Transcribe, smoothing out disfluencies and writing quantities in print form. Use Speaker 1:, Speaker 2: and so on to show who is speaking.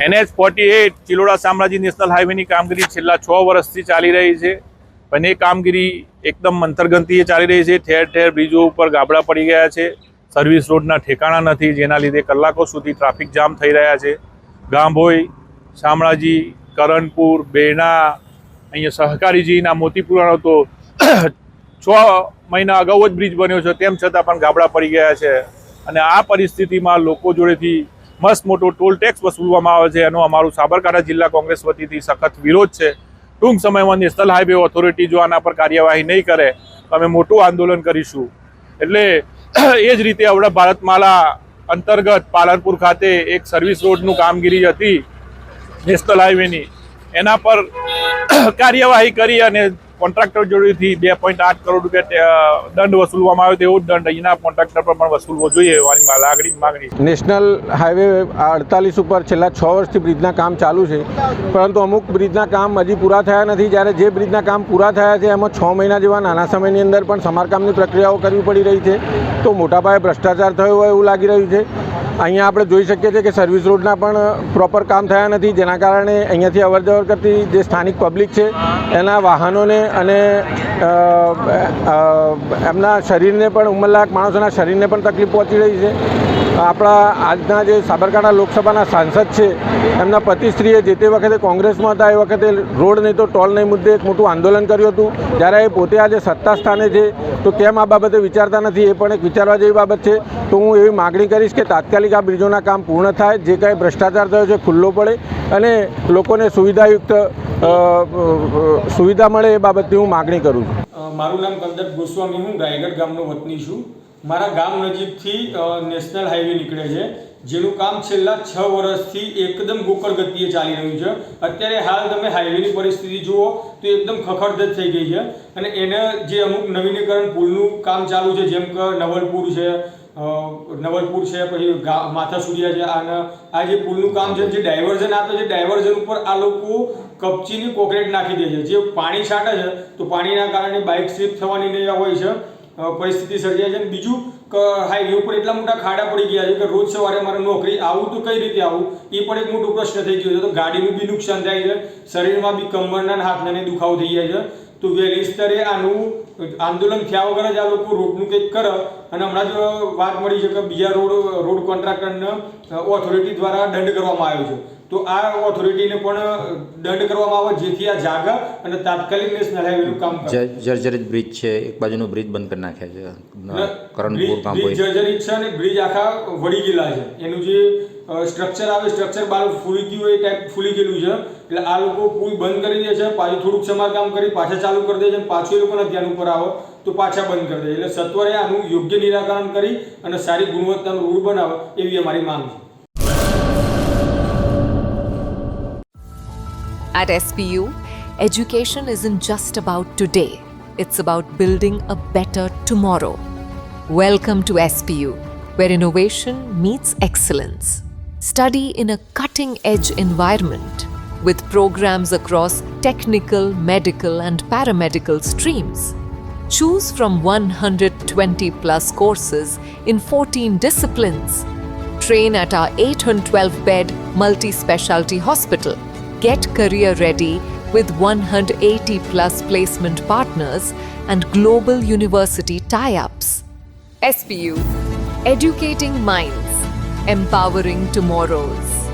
Speaker 1: NH-48 Chiloda Shamlaji national હાઈવેની કામગીરી છેલ્લા 6 વર્ષથી ચાલી રહી છે, પણ એ કામગીરી એકદમ મંથરગતિએ ચાલી રહી છે. ઠેર ઠેર બ્રિજો ઉપર ગાબડા પડી ગયા છે, સર્વિસ રોડના ઠેકાણા નથી, જેના લીધે કલાકો સુધી ટ્રાફિક જામ થઈ રહ્યા છે. ગાંભોઈ, શામળાજી, કરણપુર, બેના, અહીંયા સહકારીજીના મોતીપુરાનો તો 6 મહિના અગાઉ જ બ્રિજ બન્યો છે, તેમ છતાં પણ ગાબડા પડી ગયા છે. અને આ પરિસ્થિતિમાં લોકો જોડેથી મસ્ત મોટો ટોલ ટેક્સ વસૂલવામાં આવે છે, એનો અમારું સાબરકાંઠા જિલ્લા કોંગ્રેસ વતીથી સખત વિરોધ છે. ટૂંક સમયમાં નેશનલ હાઈવે ઓથોરિટી જો આના પર કાર્યવાહી નહીં કરે તો અમે મોટું આંદોલન કરીશું. એટલે એ જ રીતે આપણે ભારતમાલા અંતર્ગત પાલનપુર ખાતે એક સર્વિસ રોડનું કામગીરી હતી નેશનલ હાઈવેની, એના પર કાર્યવાહી કરી અને કોન્ટ્રાક્ટર જોડેથી 2.8 કરોડ રૂપિયા દંડ વસૂલવામાં આવ્યો, તેવો દંડ અહીંના કોન્ટ્રાક્ટર પર પણ વસૂલવો જોઈએ, મારી માગણી.
Speaker 2: નેશનલ હાઈવે 48 ઉપર છેલ્લા 6 વર્ષથી બ્રિજના કામ ચાલુ છે, પરંતુ અમુક બ્રિજના કામ હજી પૂરા થયા નથી. જ્યારે જે બ્રિજના કામ પૂરા થયા છે એમાં 6 મહિના જેવા નાના સમયની અંદર પણ સમારકામની પ્રક્રિયાઓ કરવી પડી રહી છે, તો મોટા પાયે ભ્રષ્ટાચાર થયો હોય એવું લાગી રહ્યું છે. અહીંયા આપણે જોઈ શકીએ છીએ કે સર્વિસ રોડના પણ પ્રોપર કામ થયા નથી, જેના કારણે અહીંયાથી અવરજવર કરતી જે સ્થાનિક પબ્લિક છે એના વાહનોને અને એમના શરીરને પણ, ઉંમરલાયક માણસોના શરીરને પણ તકલીફ પહોંચી રહી છે. આપણા આજના જે સાબરકાંઠા લોકસભાના સાંસદ છે એમના પતિશ્રીએ જે તે વખતે કોંગ્રેસમાં હતા એ વખતે રોડ નહીં તો ટોલ નહીં મુદ્દે એક મોટું આંદોલન કર્યું હતું. જ્યારે એ પોતે આજે સત્તા સ્થાને છે તો કેમ આ બાબતે વિચારતા નથી, એ પણ એક વિચારવા જેવી બાબત છે. તો હું એવી માગણી કરીશ કે તાત્કાલિક આ બ્રિજોના કામ પૂર્ણ થાય, જે કાંઈ ભ્રષ્ટાચાર થયો છે ખુલ્લો પડે અને લોકોને સુવિધાયુક્ત સુવિધા મળે, એ બાબતની હું માગણી કરું છું.
Speaker 3: મારું નામ કંદર ગોસ્વામી, હું રાયગઢ ગામનો વતની છું. મારા ગામ નજીકથી નેશનલ હાઈવે નીકળે છે, જેનું કામ છેલ્લા 6 વર્ષથી એકદમ ગોકળ ગતિએ ચાલી રહ્યું છે. અત્યારે હાલ તમે હાઈવેની પરિસ્થિતિ જુઓ તો એકદમ ખખડધજ થઈ ગઈ છે, અને એને જે અમુક નવીનીકરણ પુલનું કામ ચાલુ છે, જેમ કે નવલપુર છે, પછી માથાસુરિયા છે, અને આ જે પુલનું કામ છે, જે ડાયવર્ઝન આપે છે, ડાયવર્ઝન ઉપર આ લોકો કપચીની કોન્ક્રીટ નાખી દે છે. જે પાણી છાંટે છે તો પાણીના કારણે બાઇક સ્લીપ થવાની નહીં હોય છે, પરિસ્થિતિ સર્જાય છે. અને બીજું હાઈવે ઉપર એટલા મોટા ખાડા પડી ગયા છે કે રોજ સવારે મારે નોકરી આવું તો કઈ રીતે આવું, એ પણ એક મોટો પ્રશ્ન થઈ ગયો છે. તો ગાડીનું બી નુકસાન થાય છે, શરીરમાં બી કમરના હાથના દુખાવો થઈ જાય છે. તો વહેલી સ્તરે આનું આંદોલન થયા વગર જ આ લોકો રોડનું કંઈક કરે. અને હમણાં જ વાત મળી છે કે બીજા રોડ કોન્ટ્રાક્ટરને ઓથોરિટી દ્વારા દંડ કરવામાં આવ્યો છે. તો આ ઓથોરિટીને પણ દંડ કરવામાં આવે, જેથી આ જાગે અને તાત્કાલિક નેશનલ હાઈવેનું કામ કરે.
Speaker 4: જર્જરિત બ્રિજ છે, એક બાજુનો બ્રિજ બંધ કરી નાખ્યા છે, કરણપુર કામ
Speaker 3: બ્રિજ જર્જરિત છે અને બ્રિજ આખા વળી ગયેલા છે. એનું જે સ્ટ્રક્ચર આવે, સ્ટ્રક્ચર બાર ફૂલી ગયું હોય, ટાઈપ ફૂલી ગયેલું છે. એટલે આ લોકો પુલ બંધ કરી દે છે, પાછું થોડુંક સમારકામ કરી પાછા ચાલુ કરી દે છે, પાછું એ લોકોના ધ્યાન ઉપર આવે તો પાછા બંધ કરી દે. એટલે સત્વરે આનું યોગ્ય નિરાકરણ કરી અને સારી ગુણવત્તાનો રોડ બનાવે, એવી અમારી માંગ છે.
Speaker 5: At SPU, education isn't just about today, it's about building a better tomorrow. Welcome to SPU, where innovation meets excellence. Study in a cutting-edge environment with programs across technical, medical and paramedical streams. Choose from 120 plus courses in 14 disciplines. Train at our 812-bed multi-specialty hospital. Get career ready with 180 plus placement partners and global university tie-ups. SPU, educating minds, empowering tomorrows.